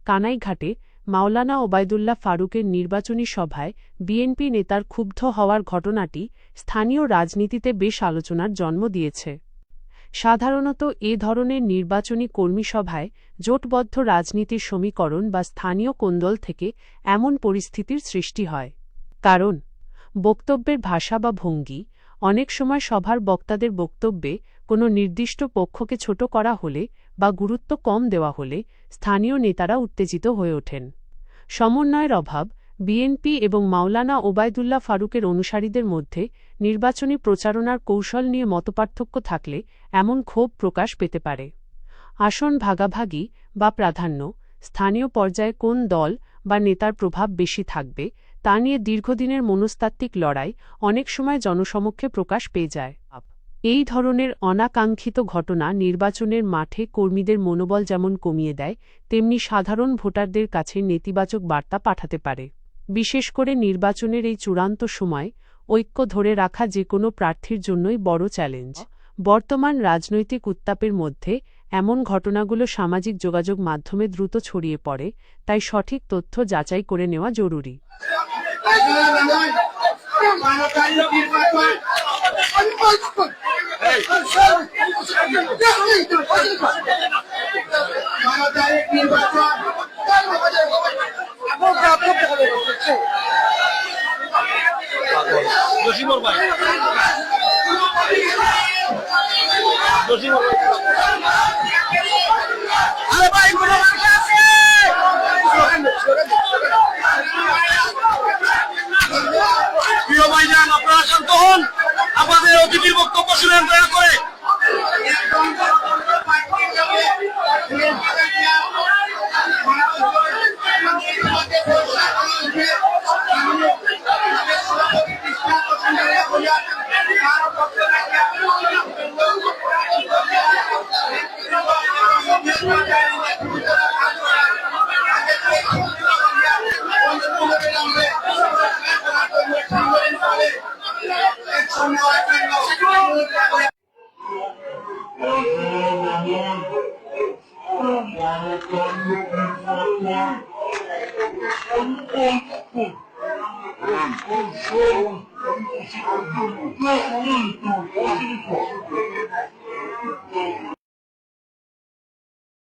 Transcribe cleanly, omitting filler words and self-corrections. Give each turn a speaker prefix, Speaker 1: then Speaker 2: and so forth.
Speaker 1: কানাইঘাটে মাওলানা ওবায়দুল্লাহ ফারুকের নির্বাচনী সভায় বিএনপি নেতার ক্ষুব্ধ হওয়ার ঘটনাটি স্থানীয় রাজনীতিতে বেশ আলোচনার জন্ম দিয়েছে। সাধারণত এ ধরনের নির্বাচনী কর্মী সভায় জোটবদ্ধ রাজনীতির সমীকরণ বা স্থানীয় কোন্দল থেকে এমন পরিস্থিতির সৃষ্টি হয়। কারণ বক্তব্যের ভাষা বা ভঙ্গি, অনেক সময় সভার বক্তাদের বক্তব্যে কোনো নির্দিষ্ট পক্ষকে ছোট করা হলে বা গুরুত্ব কম দেওয়া হলে স্থানীয় নেতারা উত্তেজিত হয়ে ওঠেন। সমন্বয়ের অভাব, বিএনপি এবং মাওলানা ওবায়দুল্লাহ ফারুকের অনুসারীদের মধ্যে নির্বাচনী প্রচারণার কৌশল নিয়ে মতপার্থক্য থাকলে এমন ক্ষোভ প্রকাশ পেতে পারে। আসন ভাগাভাগি বা প্রাধান্য, স্থানীয় পর্যায়ে কোন দল বা নেতার প্রভাব বেশি থাকবে তা নিয়ে দীর্ঘদিনের মনস্তাত্ত্বিক লড়াই অনেক সময় জনসমক্ষে প্রকাশ পেয়ে যায়। এই ধরনের অনাকাঙ্ক্ষিত ঘটনা নির্বাচনের মাঠে কর্মীদের মনোবল যেমন কমিয়ে দেয়, তেমনি সাধারণ ভোটারদের কাছে নেতিবাচক বার্তা পাঠাতে পারে। বিশেষ করে নির্বাচনের এই চূড়ান্ত সময় ঐক্য ধরে রাখা যে কোনো প্রার্থীর জন্যই বড় চ্যালেঞ্জ। বর্তমান রাজনৈতিক উত্তাপের মধ্যে এমন ঘটনাগুলো সামাজিক যোগাযোগ মাধ্যমে দ্রুত ছড়িয়ে পড়ে, তাই সঠিক তথ্য যাচাই করে নেওয়া জরুরি।
Speaker 2: প্রিয় ভাইজান, আপনারা শান্ত হন, আমাদের অতিথির বক্তব্য শুনেন দয়া করে।